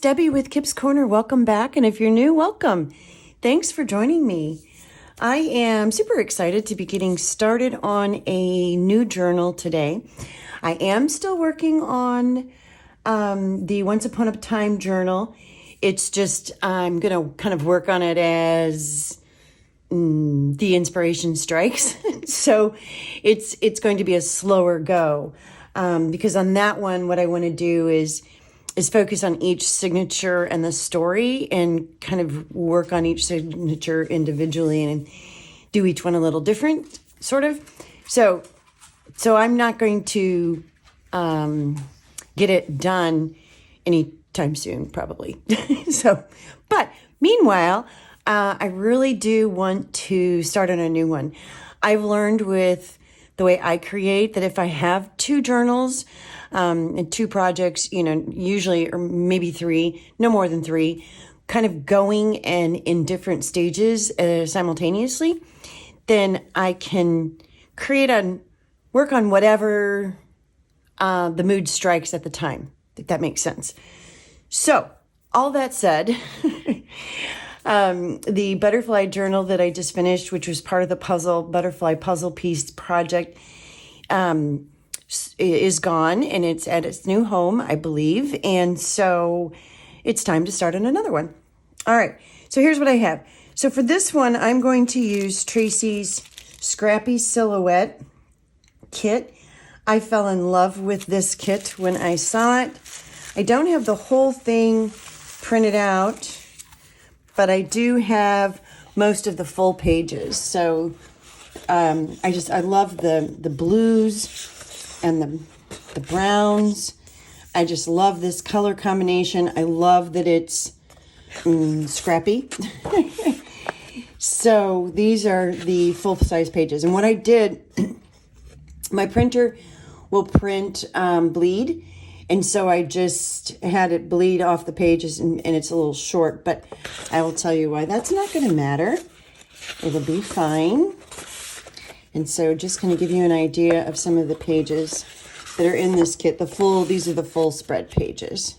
Debbie with Kip's Corner. Welcome back. And if you're new, welcome. Thanks for joining me. I am super excited to be getting started on a new journal today. I am still working on the Once Upon a Time journal. It's just, I'm going to kind of work on it as the inspiration strikes. So it's going to be a slower go. Because on that one, what I want to do is focus on each signature and the story and kind of work on each signature individually and do each one a little different, sort of. So I'm not going to get it done anytime soon, probably. But meanwhile, I really do want to start on a new one. I've learned with the way I create that if I have two journals and two projects, usually, or maybe three, no more than three, kind of going and in different stages simultaneously, then I can work on whatever the mood strikes at the time, if that makes sense. So all that said, the butterfly journal that I just finished, which was part of the butterfly puzzle piece project, is gone and it's at its new home, I believe. And so it's time to start on another one. All right. So here's what I have. So for this one, I'm going to use Tracy's Scrappy Silhouette kit. I fell in love with this kit when I saw it. I don't have the whole thing printed out, but I do have most of the full pages. So I love the blues and the browns. I just love this color combination. I love that it's scrappy. So these are the full-size pages. And what I did, my printer will print bleed. And so I just had it bleed off the pages, and it's a little short, but I will tell you why. That's not going to matter. It'll be fine. And so just going to give you an idea of some of the pages that are in this kit. These are the full spread pages.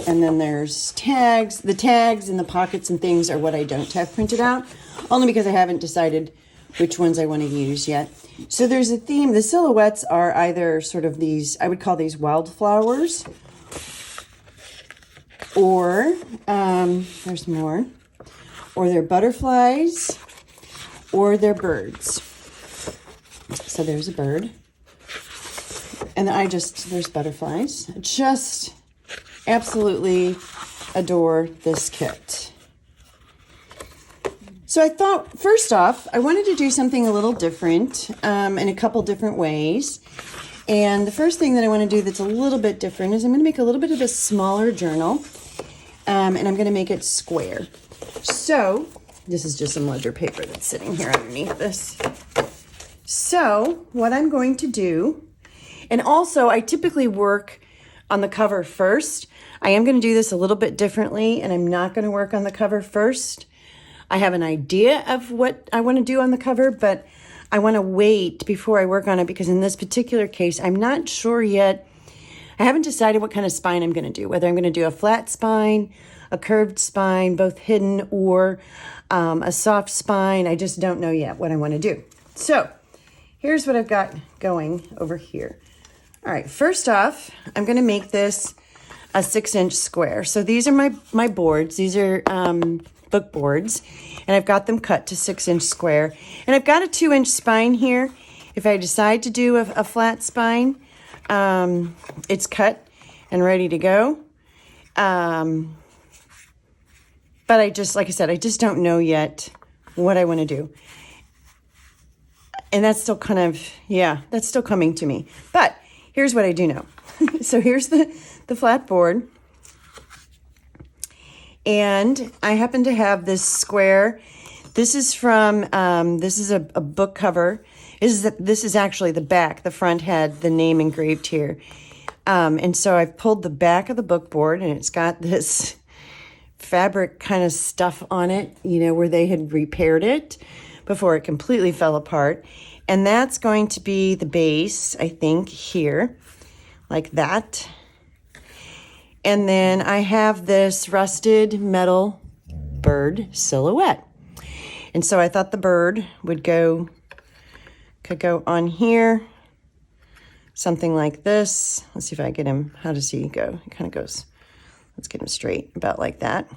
And then there's tags. The tags and the pockets and things are what I don't have printed out, only because I haven't decided which ones I want to use yet. So there's a theme. The silhouettes are either sort of these, I would call these wildflowers, or there's more, or they're butterflies, or they're birds. So there's a bird. And there's butterflies. Just absolutely adore this kit. So I thought, first off, I wanted to do something a little different in a couple different ways. And the first thing that I want to do that's a little bit different is I'm going to make a little bit of a smaller journal. And I'm going to make it square. So this is just some ledger paper that's sitting here underneath this. So what I'm going to do, and also I typically work on the cover first. I am going to do this a little bit differently, and I'm not going to work on the cover first. I have an idea of what I want to do on the cover, but I want to wait before I work on it because in this particular case, I'm not sure yet. I haven't decided what kind of spine I'm going to do, whether I'm going to do a flat spine, a curved spine, both hidden, or a soft spine. I just don't know yet what I want to do. So here's what I've got going over here. All right, first off, I'm going to make this a 6-inch square. So these are my boards. These are book boards, and I've got them cut to 6-inch square. And I've got a 2-inch spine here. If I decide to do a flat spine, it's cut and ready to go. But like I said, I just don't know yet what I want to do. And that's still that's still coming to me. But here's what I do know. So here's the flat board. And I happen to have this square. This is from, this is a book cover. This is actually the back. The front had the name engraved here. And so I've pulled the back of the book board, and it's got this fabric kind of stuff on it, where they had repaired it before it completely fell apart. And that's going to be the base, I think, here, like that. And then I have this rusted metal bird silhouette. And so I thought the bird could go on here, something like this. Let's see if I get him. How does he go? He kind of goes, let's get him straight, about like that.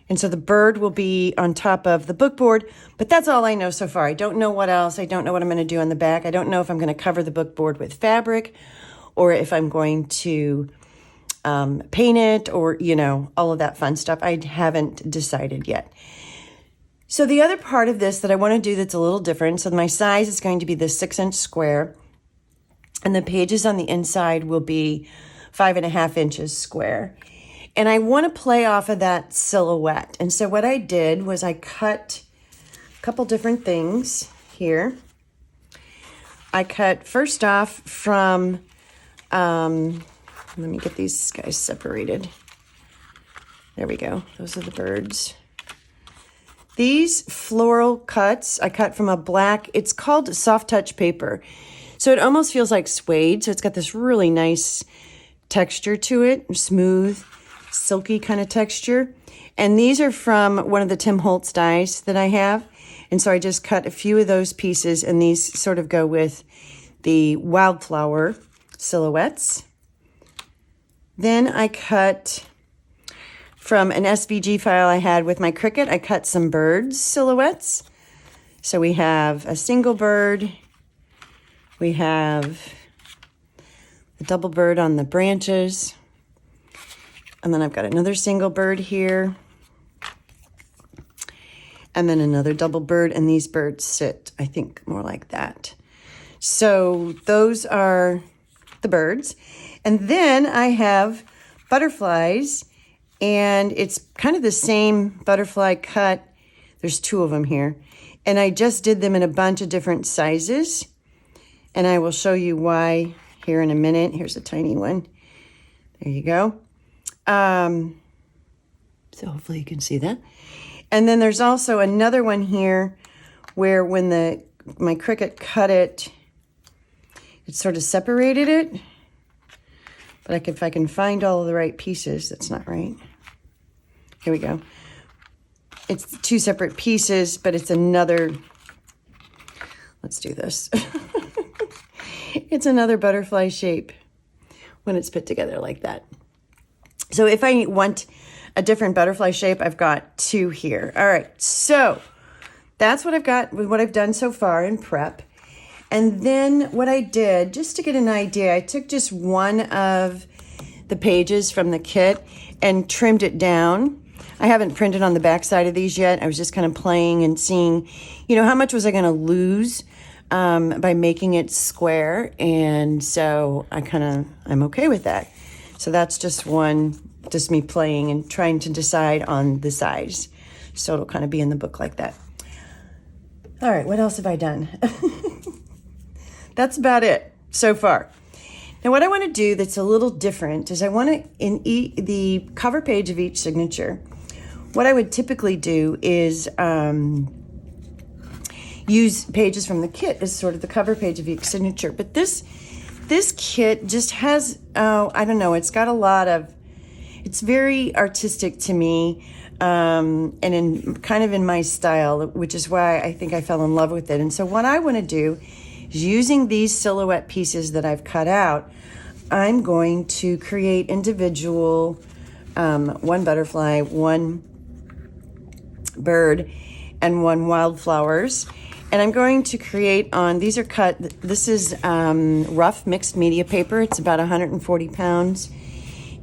And so the bird will be on top of the book board, but that's all I know so far. I don't know what else. I don't know what I'm going to do on the back. I don't know if I'm going to cover the book board with fabric or if I'm going to paint it or, you know, all of that fun stuff. I haven't decided yet. So the other part of this that I want to do that's a little different, so my size is going to be the 6-inch square, and the pages on the inside will be 5.5 inches square. And I want to play off of that silhouette. And so what I did was I cut a couple different things here. I cut first off from, let me get these guys separated. There we go. Those are the birds. These floral cuts, I cut from a black, it's called soft touch paper. So it almost feels like suede. So it's got this really nice texture to it, smooth, silky kind of texture. And these are from one of the Tim Holtz dies that I have. And so I just cut a few of those pieces, and these sort of go with the wildflower silhouettes. Then I cut from an SVG file I had with my Cricut, I cut some birds silhouettes. So we have a single bird, we have a double bird on the branches, and then I've got another single bird here, and then another double bird, and these birds sit, I think, more like that. So those are the birds. And then I have butterflies, and it's kind of the same butterfly cut. There's 2 of them here. And I just did them in a bunch of different sizes. And I will show you why here in a minute. Here's a tiny one. There you go. So hopefully you can see that. And then there's also another one here where when my Cricut cut it, it sort of separated it. But if I can find all of the right pieces, that's not right. Here we go. It's 2 separate pieces, but it's another, let's do this. It's another butterfly shape when it's put together like that. So if I want a different butterfly shape, I've got 2 here. All right, so that's what I've got, what I've done so far in prep. And then what I did, just to get an idea, I took just one of the pages from the kit and trimmed it down. I haven't printed on the back side of these yet. I was just kind of playing and seeing, you know, how much was I going to lose by making it square. And so I'm okay with that. So that's just me playing and trying to decide on the size. So it'll kind of be in the book like that. All right, what else have I done? That's about it so far. Now what I want to do that's a little different is I want to, in the cover page of each signature, what I would typically do is use pages from the kit as sort of the cover page of each signature. But this kit just has, I don't know, it's got a lot of, it's very artistic to me, and in my style, which is why I think I fell in love with it. And so what I want to do is, using these silhouette pieces that I've cut out, I'm going to create individual, one butterfly, one bird, and one wildflowers. And I'm going to create on, these are cut, this is rough mixed media paper. It's about 140 pounds.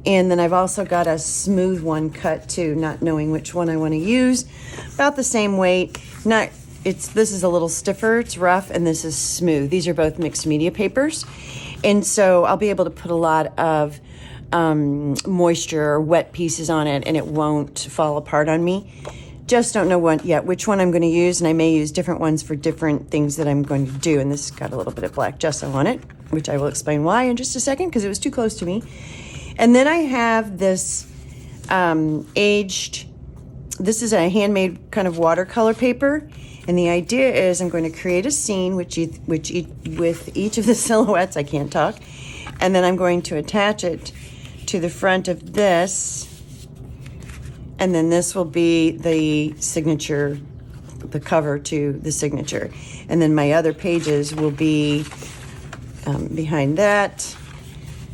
And then I've also got a smooth one cut too, not knowing which one I want to use. About the same weight. This is a little stiffer, it's rough, and this is smooth. These are both mixed media papers. And so I'll be able to put a lot of moisture or wet pieces on it, and it won't fall apart on me. Just don't know which one I'm going to use, and I may use different ones for different things that I'm going to do. And this has got a little bit of black gesso on it, which I will explain why in just a second, because it was too close to me. And then I have this this is a handmade kind of watercolor paper. And the idea is I'm going to create a scene with each of the silhouettes, I can't talk, and then I'm going to attach it to the front of this, and then this will be the signature, the cover to the signature. And then my other pages will be behind that,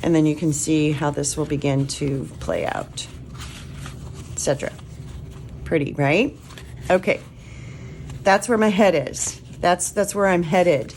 and then you can see how this will begin to play out, etc. Pretty, right? Okay, that's where my head is. That's where I'm headed.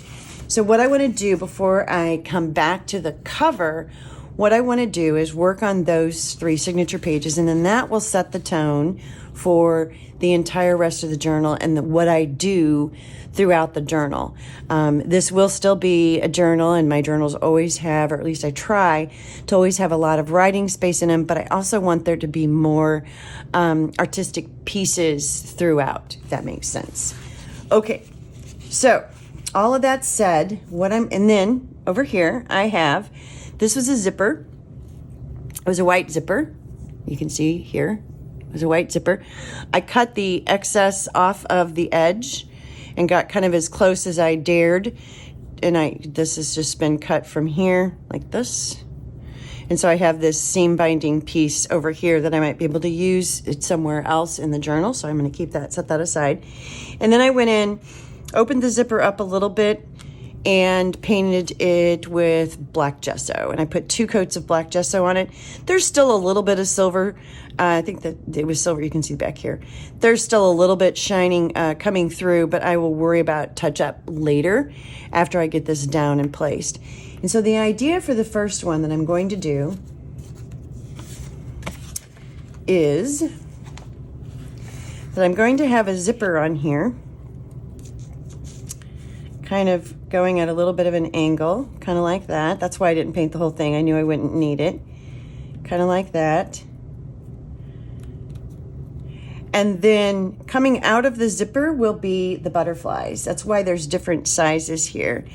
So what I want to do before I come back to the cover, what I want to do is work on those 3 signature pages, and then that will set the tone for the entire rest of the journal and what I do throughout the journal. This will still be a journal, and my journals always have, or at least I try to always have, a lot of writing space in them, but I also want there to be more artistic pieces throughout, if that makes sense. Okay, so all of that said, and then over here I have, this was a zipper. It was a white zipper. You can see here, it was a white zipper. I cut the excess off of the edge and got kind of as close as I dared. And this has just been cut from here like this. And so I have this seam binding piece over here that I might be able to use it somewhere else in the journal. So I'm going to keep that, set that aside. And then I went in, opened the zipper up a little bit, and painted it with black gesso. And I put 2 coats of black gesso on it. There's still a little bit of silver. I think that it was silver. You can see back here. There's still a little bit shining, coming through, but I will worry about touch up later after I get this down and placed. And so the idea for the first one that I'm going to do is that I'm going to have a zipper on here, kind of going at a little bit of an angle, kind of like that. That's why I didn't paint the whole thing. I knew I wouldn't need it. Kind of like that. And then coming out of the zipper will be the butterflies. That's why there's different sizes here.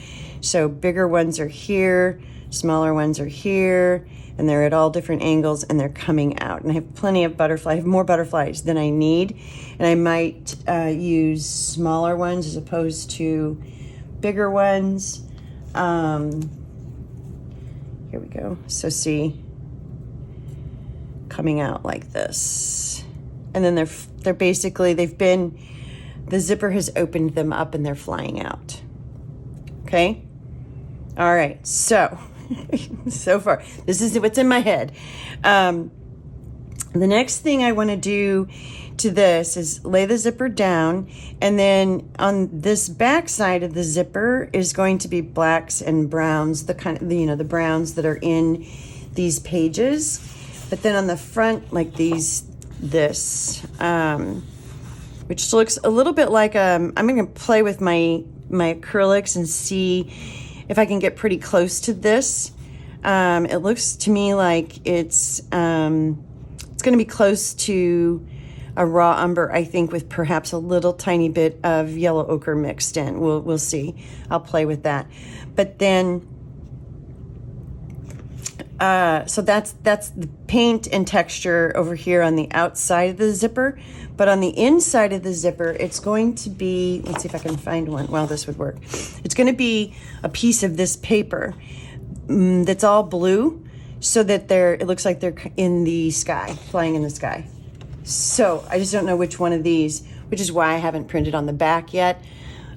So bigger ones are here, smaller ones are here, and they're at all different angles, and they're coming out. And I have plenty of butterflies. I have more butterflies than I need, and I might use smaller ones as opposed to bigger ones. Here we go. So see, coming out like this. And then they're basically, the zipper has opened them up and they're flying out. Okay? All right, so, so far, this is what's in my head. The next thing I want to do to this is lay the zipper down, and then on this back side of the zipper is going to be blacks and browns, the kind of, the browns that are in these pages. But then on the front, like this, which looks a little bit like, I'm going to play with my acrylics and see if I can get pretty close to this. It looks to me like it's going to be close to a raw umber, I think, with perhaps a little tiny bit of yellow ochre mixed in. We'll see. I'll play with that. But then, so that's the paint and texture over here on the outside of the zipper. But on the inside of the zipper, it's going to be, let's see if I can find one. Well, this would work. It's going to be a piece of this paper that's all blue, so that it looks like they're in the sky, flying in the sky. So I just don't know which one of these, which is why I haven't printed on the back yet.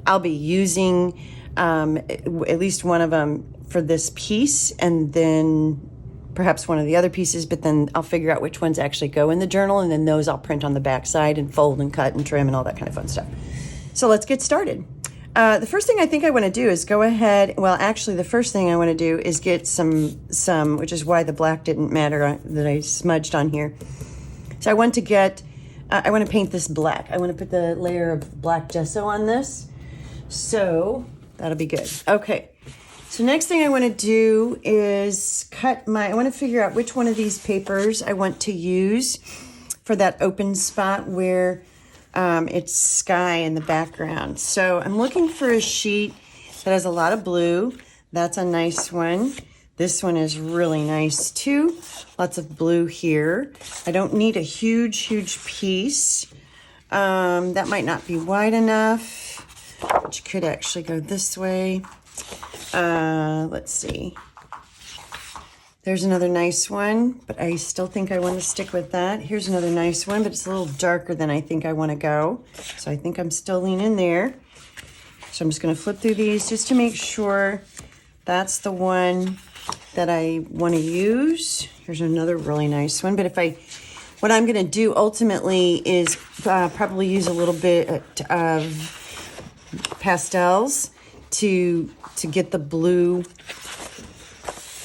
I'll be using at least one of them for this piece, and then perhaps one of the other pieces, but then I'll figure out which ones actually go in the journal, and then those I'll print on the back side and fold and cut and trim and all that kind of fun stuff. So let's get started. The first thing I think I want to do is go ahead, well, actually the first thing I want to do is get some, which is why the black didn't matter that I smudged on here. So I want to get, I want to paint this black. I want to put the layer of black gesso on this. So that'll be good. Okay. So next thing I want to do is I want to figure out which one of these papers I want to use for that open spot where it's sky in the background. So I'm looking for a sheet that has a lot of blue. That's a nice one. This one is really nice too. Lots of blue here. I don't need a huge piece. That might not be wide enough, which could actually go this way. Let's see. There's another nice one, but I still think I want to stick with that. Here's another nice one, but it's a little darker than I think I want to go. So I think I'm still leaning there. So I'm just going to flip through these just to make sure that's the one that I want to use. Here's another really nice one. But what I'm going to do ultimately is probably use a little bit of pastels to get the blue.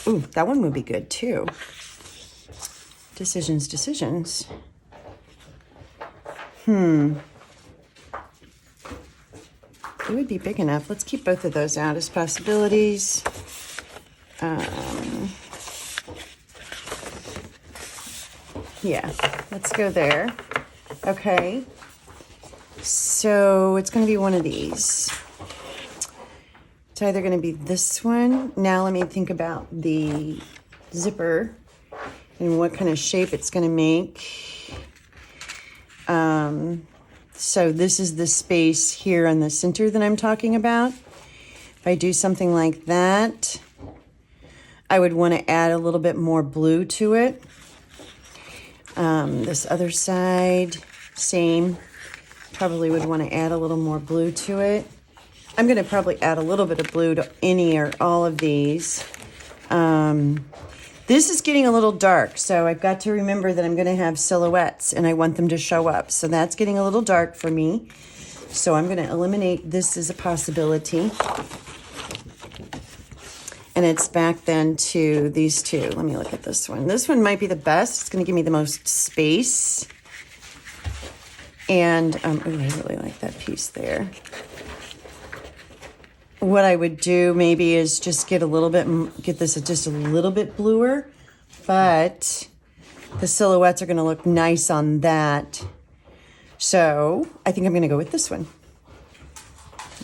Ooh, that one would be good too. Decisions. It would be big enough. Let's keep both of those out as possibilities. Yeah, let's go there. Okay. So it's going to be one of these. It's either going to be this one. Now let me think about the zipper and what kind of shape it's going to make. So this is the space here in the center that I'm talking about. If I do something like that, I would want to add a little bit more blue to it. This other side, same. Probably would want to add a little more blue to it. I'm going to probably add a little bit of blue to any or all of these. This is getting a little dark, so I've got to remember that I'm going to have silhouettes and I want them to show up. So that's getting a little dark for me. So I'm going to eliminate this as a possibility. And it's back then to these two. Let me look at this one. This one might be the best. It's going to give me the most space. And, ooh, I really like that piece there. What I would do maybe is just get this just a little bit bluer, but the silhouettes are going to look nice on that. So I think I'm going to go with this one.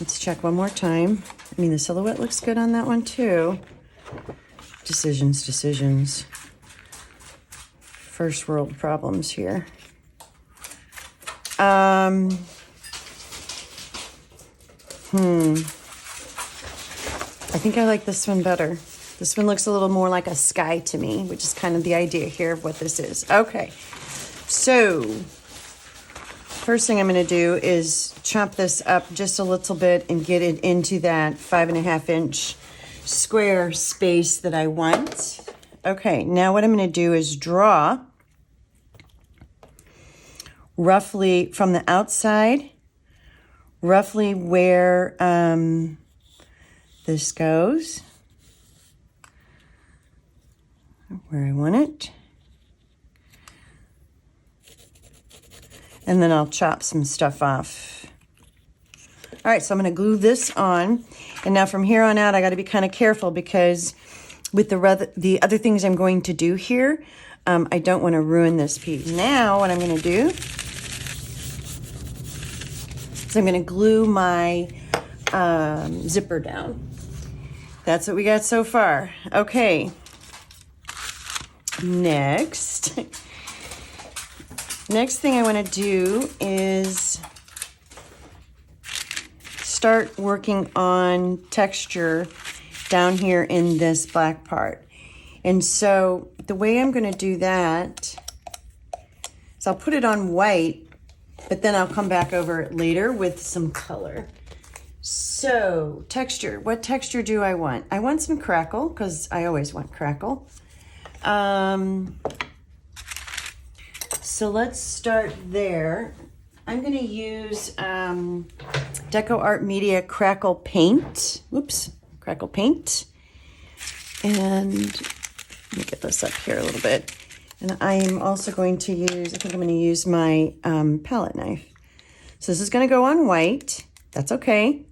Let's check one more time. I mean, the silhouette looks good on that one too. Decisions. First world problems here. I think I like this one better. This one looks a little more like a sky to me, which is kind of the idea here of what this is. Okay, so first thing I'm going to do is chop this up just a little bit and get it into that 5.5 inch square space that I want. Okay, now what I'm going to do is draw roughly from the outside, roughly where this goes, where I want it. And then I'll chop some stuff off. All right, so I'm going to glue this on. And now from here on out, I got to be kind of careful because with the other things I'm going to do here, I don't want to ruin this piece. Now what I'm going to do is I'm going to glue my zipper down. That's what we got so far. Okay. Next thing I want to do is start working on texture down here in this black part. And so the way I'm going to do that is I'll put it on white, but then I'll come back over it later with some color. So texture, what texture do I want? I want some crackle because I always want crackle. So let's start there. I'm going to use Deco Art Media Crackle Paint. Crackle Paint. And let me get this up here a little bit. And I'm also going to use, I think I'm going to use my palette knife. So this is going to go on white. That's okay.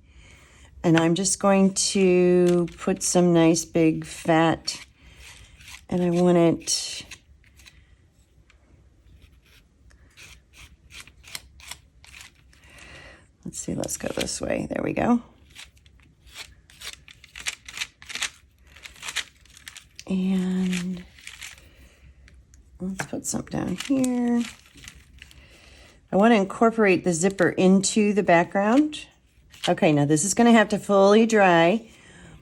And I'm just going to put some nice big fat, and I want it, let's see, let's go this way. There we go. And let's put some down here. I want to incorporate the zipper into the background. Okay, now this is going to have to fully dry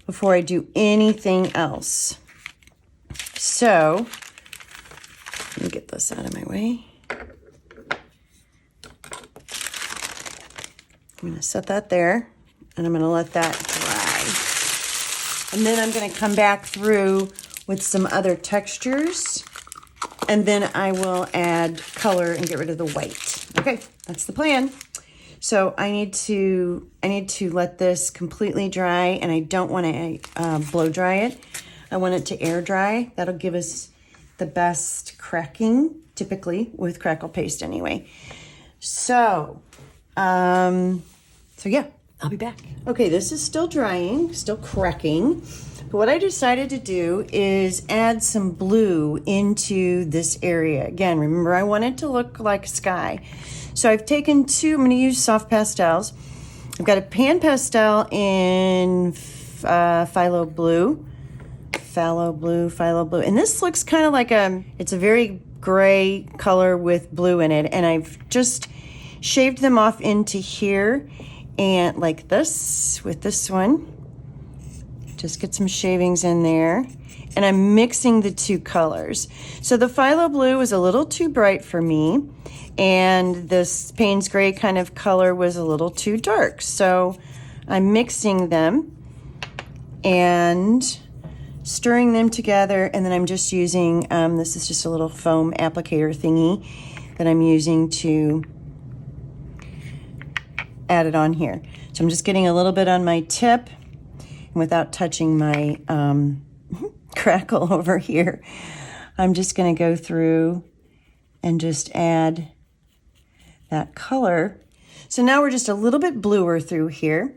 before I do anything else. So let me get this out of my way. I'm going to set that there, and I'm going to let that dry. And then I'm going to come back through with some other textures, and then I will add color and get rid of the white. Okay, that's the plan. So I need to let this completely dry, and I don't want to blow dry it. I want it to air dry. That'll give us the best cracking, typically with crackle paste anyway. So yeah, I'll be back. Okay, this is still drying, still cracking. But what I decided to do is add some blue into this area. Again, remember, I want it to look like sky. So I've taken I'm going to use soft pastels. I've got a pan pastel in phthalo blue. And this looks kind of like it's a very gray color with blue in it. And I've just shaved them off into here. And like this, with this one, just get some shavings in there. And I'm mixing the two colors. So the phthalo blue was a little too bright for me. And this Payne's Gray kind of color was a little too dark. So I'm mixing them and stirring them together. And then I'm just using, this is just a little foam applicator thingy that I'm using to add it on here. So I'm just getting a little bit on my tip, and without touching my crackle over here, I'm just going to go through and just add that color. So now we're just a little bit bluer through here,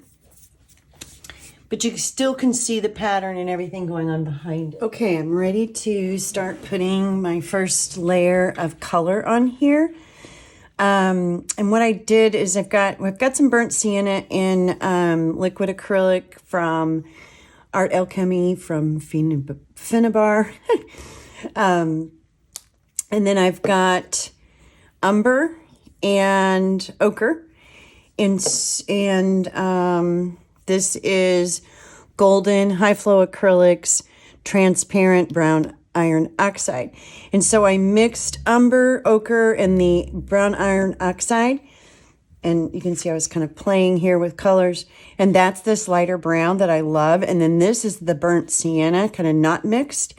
but you still can see the pattern and everything going on behind it. Okay, I'm ready to start putting my first layer of color on here. And what I did is we've got some burnt sienna in liquid acrylic from Art Alchemy from Finnabar. And then I've got umber and ochre. And this is golden high flow acrylics, transparent brown iron oxide. And so I mixed umber, ochre, and the brown iron oxide. And you can see I was kind of playing here with colors. And that's this lighter brown that I love. And then this is the burnt sienna, kind of not mixed.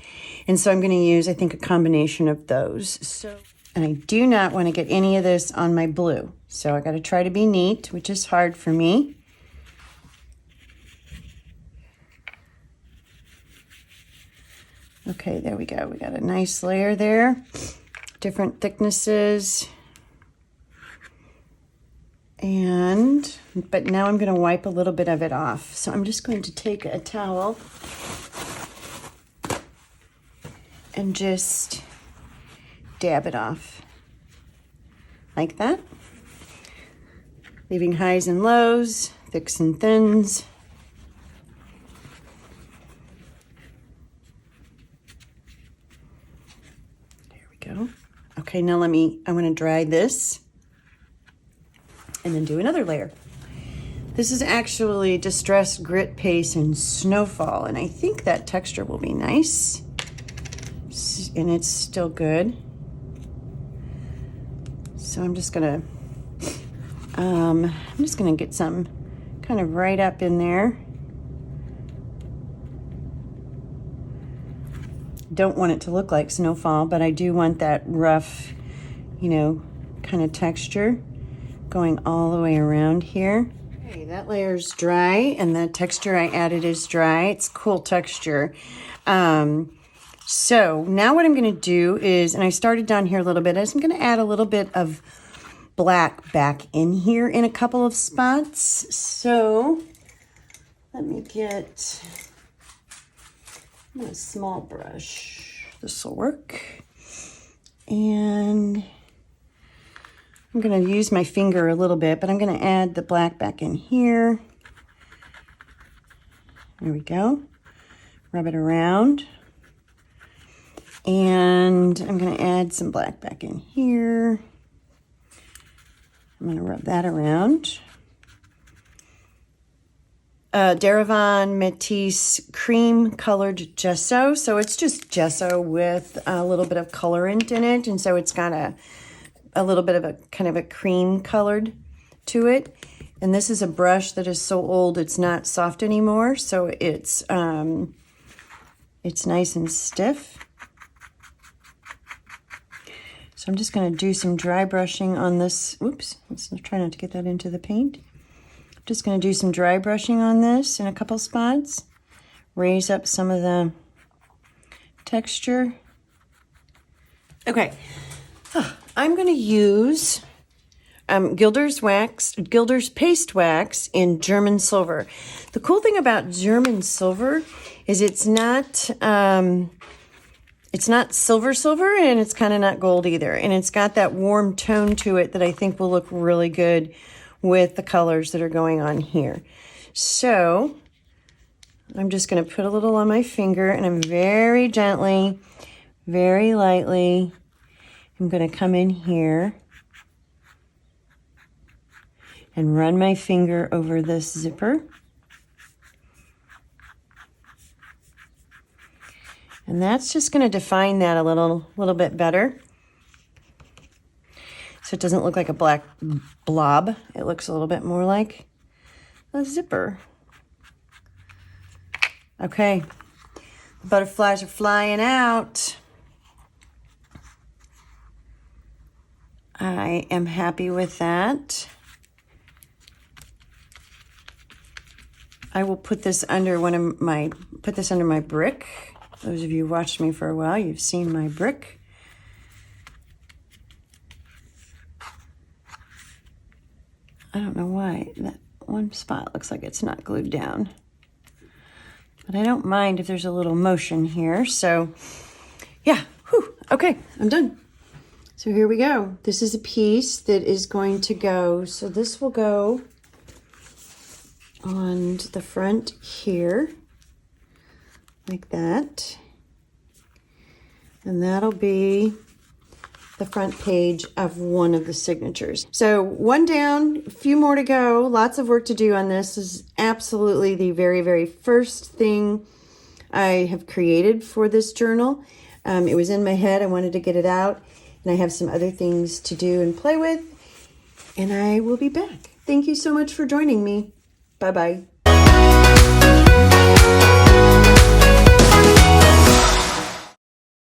And so I'm going to use, I think, a combination of those. And I do not want to get any of this on my blue. So I got to try to be neat, which is hard for me. Okay, there we go. We got a nice layer there. Different thicknesses. But now I'm going to wipe a little bit of it off. So I'm just going to take a towel and just dab it off. Like that. Leaving highs and lows, thicks and thins. Go. Okay, now I want to dry this and then do another layer. This is actually Distressed Grit Paste and Snowfall, and I think that texture will be nice. And it's still good. So I'm just gonna get some kind of right up in there. Don't want it to look like Snowfall, but I do want that rough, kind of texture going all the way around here. Okay, that layer's dry, and the texture I added is dry. It's cool texture. So now what I'm going to do is, and I started down here a little bit, I'm going to add a little bit of black back in here in a couple of spots. So let me get a small brush. This will work. And I'm going to use my finger a little bit, but I'm going to add the black back in here. There we go. Rub it around. And I'm going to add some black back in here. I'm going to rub that around. Derivan Matisse cream colored gesso. So it's just gesso with a little bit of colorant in it. And so it's got a little bit of a kind of a cream colored to it. And this is a brush that is so old it's not soft anymore. So it's nice and stiff. So I'm just going to do some dry brushing on this. Oops, let's try not to get that into the paint. Just going to do some dry brushing on this in a couple spots. Raise up some of the texture. Okay, I'm going to use Gilder's Paste Wax in German Silver. The cool thing about German Silver is it's not silver, and it's kind of not gold either. And it's got that warm tone to it that I think will look really good with the colors that are going on here. So I'm just going to put a little on my finger, and I'm very gently, very lightly, I'm going to come in here and run my finger over this zipper. And that's just going to define that a little bit better. So it doesn't look like a black blob. It looks a little bit more like a zipper. Okay, the butterflies are flying out. I am happy with that. I will put this under my brick. Those of you who watched me for a while, you've seen my brick. I don't know why that one spot looks like it's not glued down. But I don't mind if there's a little motion here. So yeah, whew, okay, I'm done. So here we go. This is a piece that is going to go, so this will go on the front here, like that. And that'll be the front page of one of the signatures. So one down, a few more to go, lots of work to do on this. This is absolutely the very, very first thing I have created for this journal. It was in my head, I wanted to get it out, and I have some other things to do and play with, and I will be back. Thank you so much for joining me. Bye-bye.